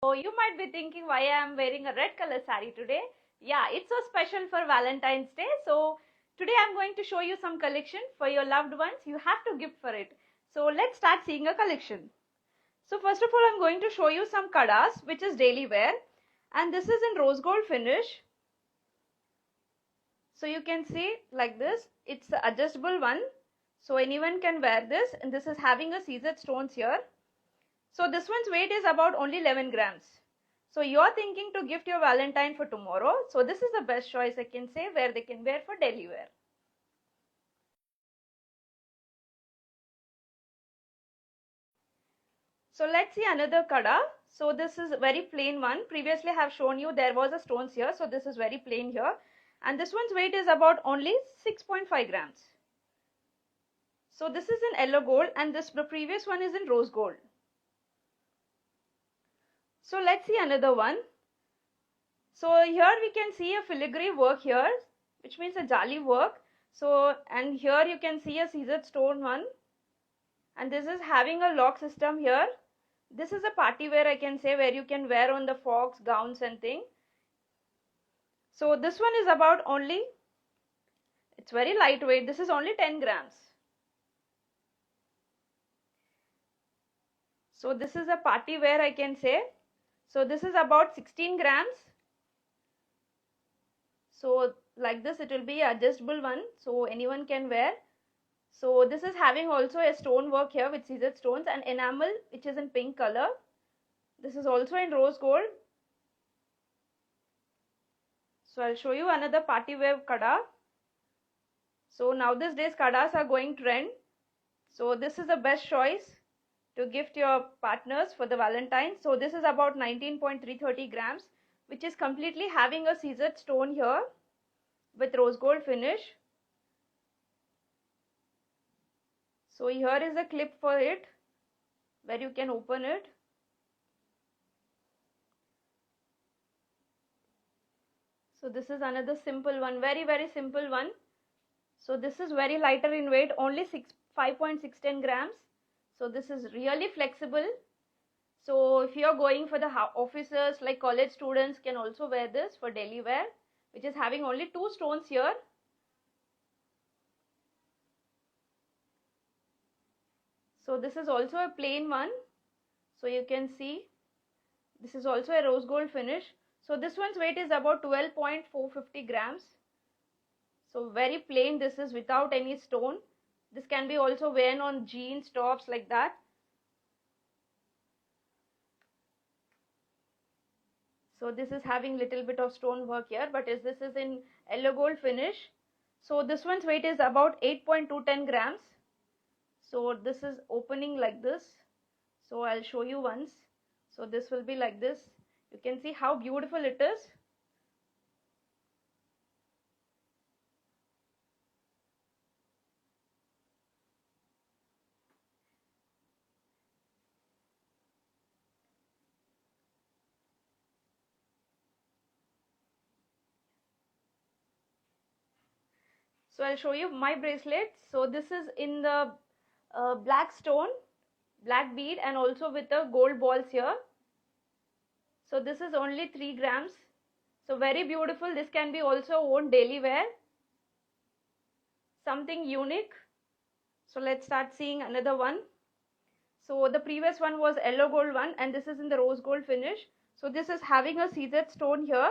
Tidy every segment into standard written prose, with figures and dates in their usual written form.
So you might be thinking why I am wearing a red color saree today. Yeah, it's so special for Valentine's Day. So today I'm going to show you some collection for your loved ones. You have to gift for it. So let's start seeing a collection. So first of all, I'm going to show you some kadas, which is daily wear. And this is in rose gold finish. So you can see like this. It's the adjustable one. So anyone can wear this. And this is having a Caesar stones here. So this one's weight is about only 11 grams. So you're thinking to gift your Valentine for tomorrow. So this is the best choice I can say where they can wear for daily wear. So let's see another kada. So this is a very plain one. Previously I have shown you there was a stones here. So this is very plain here. And this one's weight is about only 6.5 grams. So this is in yellow gold and the previous one is in rose gold. So let's see another one. So here we can see a filigree work here, which means a jali work. So, and here you can see a Caesar stone one. And this is having a lock system here. This is a party wear I can say where you can wear on the frocks, gowns and thing. So this one is about only, it's very lightweight. This is only 10 grams. So this is a party wear I can say. So this is about 16 grams. So like this it will be adjustable one. So anyone can wear. So this is having also a stone work here with Caesar stones and enamel which is in pink color. This is also in rose gold. So I'll show you another party wear kada. So now these days kadas are going trend. So this is the best choice to gift your partners for the Valentine. So this is about 19.330 grams, which is completely having a Caesar stone here with rose gold finish. So here is a clip for it where you can open it. So this is another simple one, very simple one. So this is very lighter in weight, only 5.610 grams. So this is really flexible. So if you are going for the officers like college students can also wear this for daily wear, which is having only 2 stones here. So this is also a plain one. So you can see this is also a rose gold finish. So this one's weight is about 12.450 grams. So very plain this is without any stone. This can be also worn on jeans, tops like that. So this is having little bit of stone work here, but this is in yellow gold finish. So this one's weight is about 8.210 grams. So this is opening like this. So I'll show you once. So this will be like this. You can see how beautiful it is. So I'll show you my bracelet. So this is in the black stone, black bead and also with the gold balls here. So this is only 3 grams. So very beautiful. This can be also worn daily wear. Something unique. So let's start seeing another one. So the previous one was yellow gold one and this is in the rose gold finish. So this is having a Caesar stone here.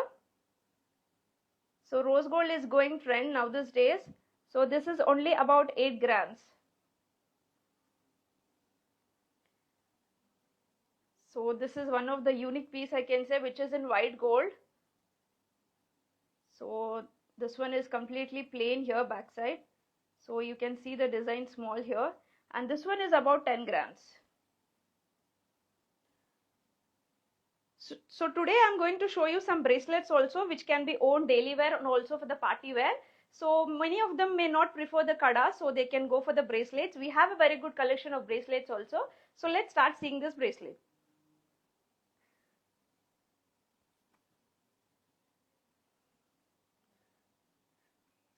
So rose gold is going trend now these days. So this is only about 8 grams. So this is one of the unique piece I can say which is in white gold. So this one is completely plain here backside. So you can see the design small here and this one is about 10 grams. So today I'm going to show you some bracelets also which can be worn daily wear and also for the party wear. So many of them may not prefer the kada, so they can go for the bracelets. We have a very good collection of bracelets also. So let's start seeing this bracelet.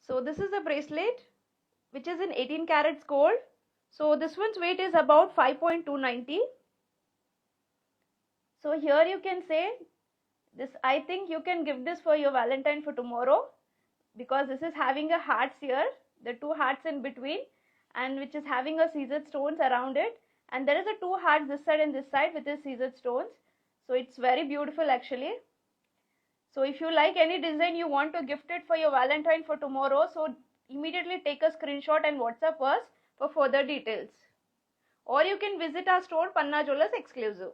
So this is a bracelet which is in 18 carats gold. So this one's weight is about 5.290. So here you can say this, I think you can give this for your Valentine for tomorrow, because this is having a hearts here, the two hearts in between, and which is having a Caesar stones around it, and there is a two hearts this side and this side with the Caesar stones. So it's very beautiful actually. So if you like any design you want to gift it for your Valentine for tomorrow, so immediately take a screenshot and WhatsApp us for further details. Or you can visit our store, Panna Jewellers Exclusive.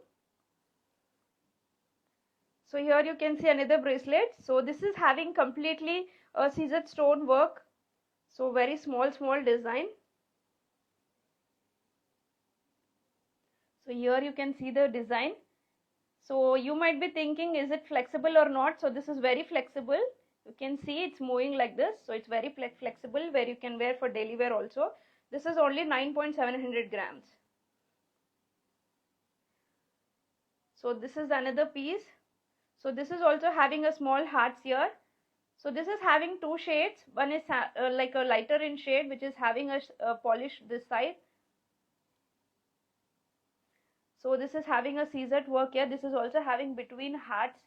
So here you can see another bracelet. So this is having completely a Caesar stone work. So very small design. So here you can see the design. So you might be thinking, is it flexible or not? So this is very flexible. You can see it's moving like this. So it's very flexible, where you can wear for daily wear also. This is only 9.700 grams. So this is another piece. So this is also having a small hearts here. So this is having two shades. One is like a lighter in shade, which is having a polish this side. So this is having a Caesar work here. This is also having between hearts.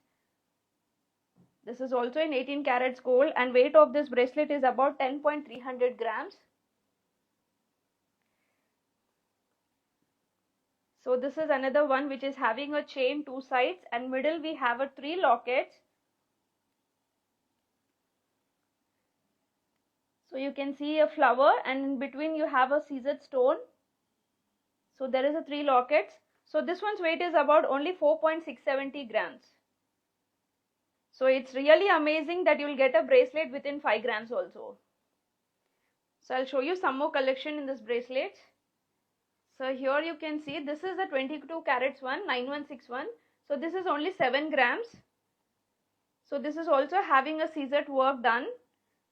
This is also in 18 carats gold, and weight of this bracelet is about 10.300 grams. So this is another one which is having a chain two sides, and middle we have a 3 lockets. So you can see a flower, and in between you have a Caesar stone. So there is a 3 lockets. So this one's weight is about only 4.670 grams. So it's really amazing that you will get a bracelet within 5 grams also. So I'll show you some more collection in this bracelet. So here you can see this is the 22 carats one, 9161. So this is only 7 grams. So this is also having a Caesar work done.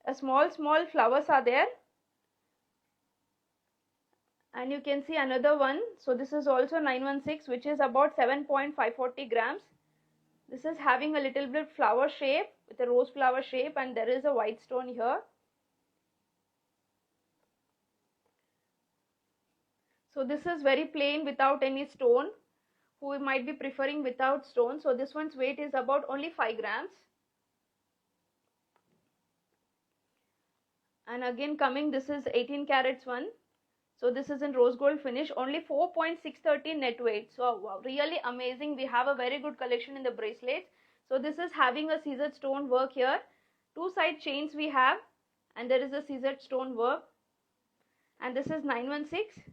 A small flowers are there. And you can see another one. So this is also 916, which is about 7.540 grams. This is having a little bit flower shape with a rose flower shape, and there is a white stone here. So this is very plain without any stone, who might be preferring without stone. So this one's weight is about only 5 grams. And again coming, this is 18 carats one. So this is in rose gold finish, only 4.630 net weight. So wow, really amazing. We have a very good collection in the bracelets. So this is having a Caesar stone work here. 2 side chains we have, and there is a Caesar stone work. And this is 916.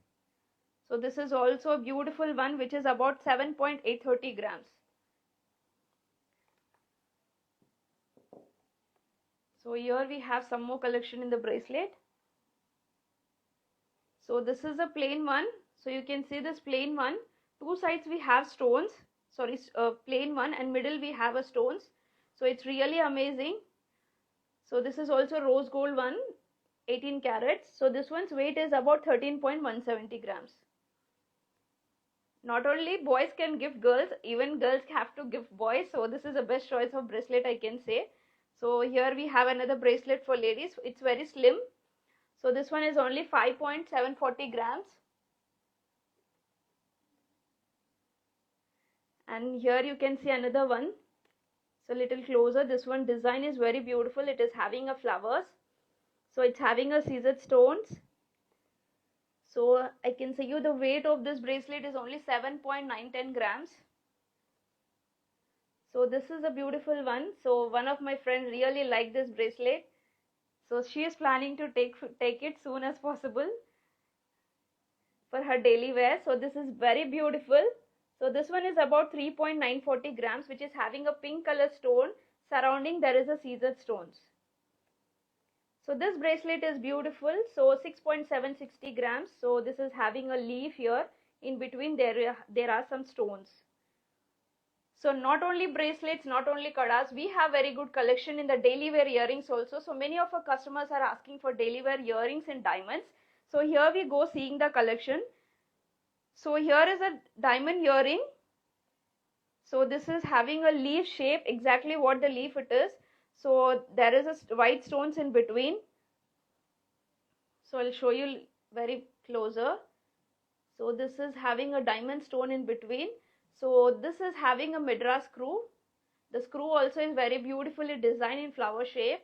So this is also a beautiful one, which is about 7.830 grams. So here we have some more collection in the bracelet. So this is a plain one. So you can see this plain one. 2 sides we have stones. Sorry, plain one, and middle we have a stones. So it's really amazing. So this is also rose gold one, 18 carats. So this one's weight is about 13.170 grams. Not only boys can gift girls, even girls have to gift boys. So this is the best choice of bracelet, I can say. So here we have another bracelet for ladies. It's very slim. So this one is only 5.740 grams. And here you can see another one. So little closer, this one design is very beautiful. It is having a flowers. So it's having a Caesar stones. So I can say you the weight of this bracelet is only 7.910 grams. So this is a beautiful one. So one of my friends really liked this bracelet. So she is planning to take it soon as possible for her daily wear. So this is very beautiful. So this one is about 3.940 grams, which is having a pink color stone. Surrounding there is a Caesar stones. So this bracelet is beautiful. So 6.760 grams. So this is having a leaf here. In between there are some stones. So not only bracelets, not only kadas, we have very good collection in the daily wear earrings also. So many of our customers are asking for daily wear earrings in diamonds. So here we go seeing the collection. So here is a diamond earring. So this is having a leaf shape, exactly what the leaf it is. So there is a white stones in between. So I'll show you very closer. So this is having a diamond stone in between. So this is having a Madras screw. The screw also is very beautifully designed in flower shape.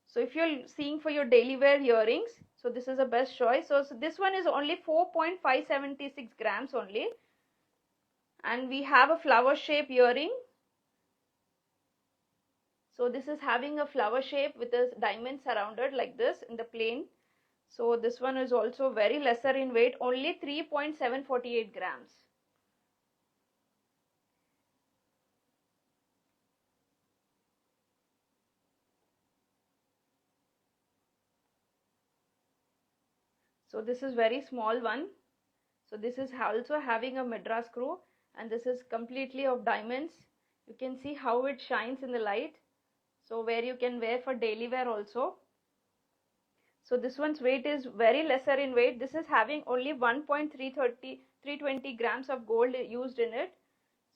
So if you're seeing for your daily wear earrings, so this is the best choice. So this one is only 4.576 grams only. And we have a flower shape earring. So this is having a flower shape with a diamond surrounded like this in the plain. So this one is also very lesser in weight, only 3.748 grams. So this is very small one. So this is also having a Madras screw, and this is completely of diamonds. You can see how it shines in the light. So where you can wear for daily wear also. So this one's weight is very lesser in weight. This is having only 1.320 grams of gold used in it.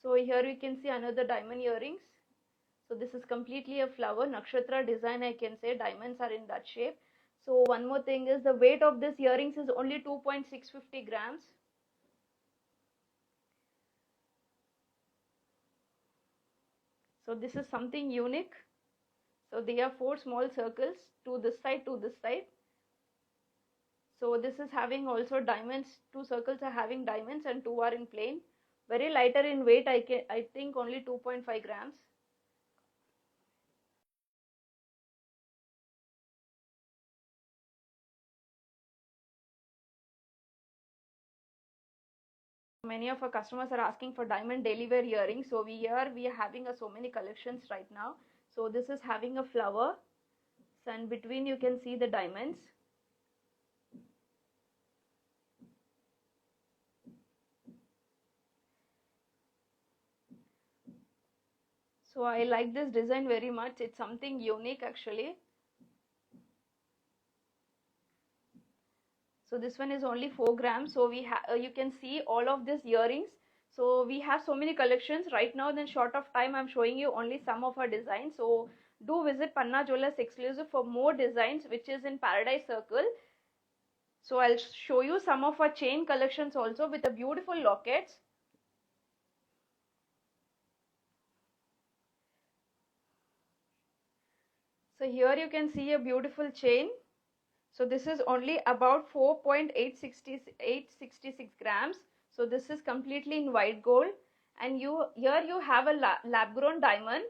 So here you can see another diamond earrings. So this is completely a flower nakshatra design, I can say. Diamonds are in that shape. So one more thing is the weight of this earrings is only 2.650 grams. So this is something unique. So there are 4 small circles to this side, to this side. So this is having also diamonds. 2 circles are having diamonds and 2 are in plain. Very lighter in weight. I think only 2.5 grams. Many of our customers are asking for diamond daily wear earrings. So we are having so many collections right now. So this is having a flower. So and between you can see the diamonds. So I like this design very much. It's something unique actually. So this one is only 4 grams. So we you can see all of these earrings. So we have so many collections right now. Then short of time, I'm showing you only some of our designs. So do visit Panna Jewellers exclusive for more designs, which is in Paradise Circle. So I'll show you some of our chain collections also with the beautiful lockets. So here you can see a beautiful chain. So this is only about 4.866 grams. So this is completely in white gold, and here you have a lab grown diamond.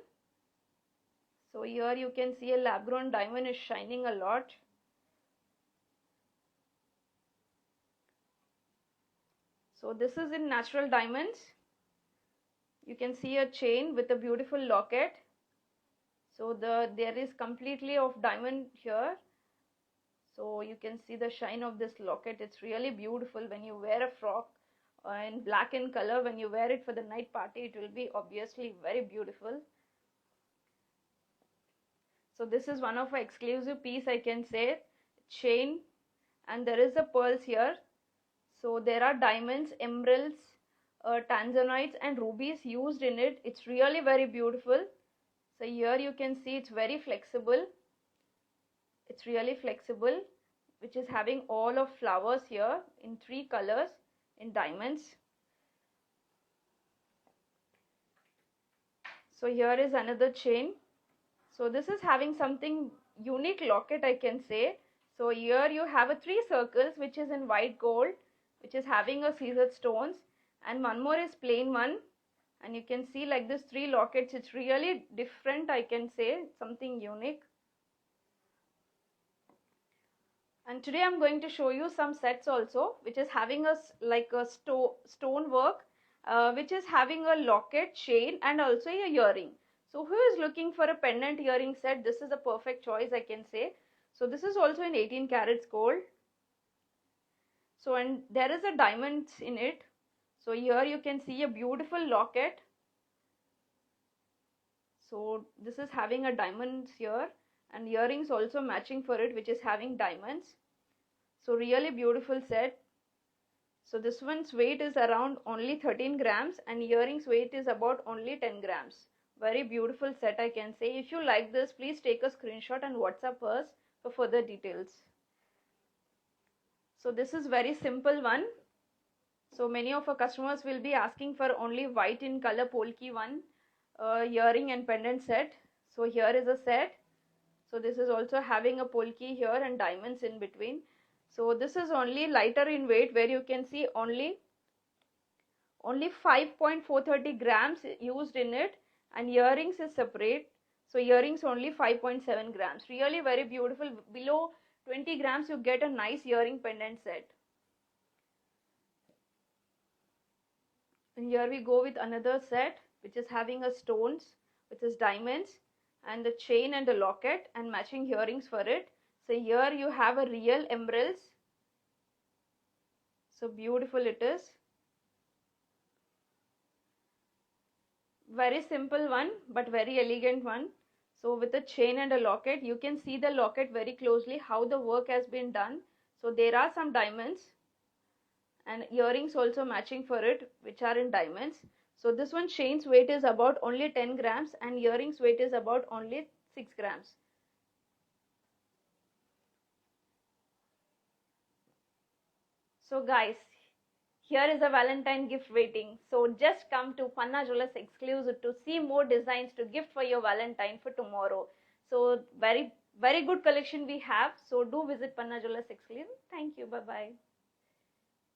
So here you can see a lab grown diamond is shining a lot. So this is in natural diamonds. You can see a chain with a beautiful locket. So there is completely of diamond here. So you can see the shine of this locket. It's really beautiful when you wear a frock in black in color. When you wear it for the night party, it will be obviously very beautiful. So this is one of our exclusive piece, I can say, chain, and there is a pearls here. So there are diamonds, emeralds, tanzanites and rubies used in it. It's really very beautiful. So here you can see it's very flexible. It's really flexible, which is having all of flowers here in 3 colors in diamonds. So here is another chain. So this is having something unique locket, I can say. So here you have a 3 circles which is in white gold, which is having a Caesar stones, and one more is plain one. And you can see like this 3 lockets. It's really different, I can say, something unique. And today I'm going to show you some sets also, which is having a like a stone work, which is having a locket, chain and also a earring. So who is looking for a pendant earring set? This is a perfect choice, I can say. So this is also in 18 carats gold. So and there is a diamond in it. So here you can see a beautiful locket. So this is having a diamonds here, and earrings also matching for it, which is having diamonds. So really beautiful set. So this one's weight is around only 13 grams and earrings weight is about only 10 grams. Very beautiful set, I can say. If you like this, please take a screenshot and WhatsApp us for further details. So this is very simple one. So many of our customers will be asking for only white in color polki one earring and pendant set. So here is a set. So this is also having a polki here and diamonds in between. So this is only lighter in weight, where you can see only 5.430 grams used in it, and earrings is separate. So earrings only 5.7 grams. Really very beautiful. Below 20 grams you get a nice earring pendant set. And here we go with another set which is having a stones, which is diamonds, and the chain and the locket and matching earrings for it. So here you have a real emeralds. So beautiful it is. Very simple one but very elegant one. So with a chain and a locket, you can see the locket very closely how the work has been done. So there are some diamonds and earrings also matching for it, which are in diamonds. So this one chain's weight is about only 10 grams and earrings weight is about only 6 grams. So guys, here is a Valentine gift waiting. So just come to Panna Jewellers Exclusive to see more designs to gift for your Valentine for tomorrow. So very good collection we have. So do visit Panna Jewellers Exclusive. Thank you. Bye bye.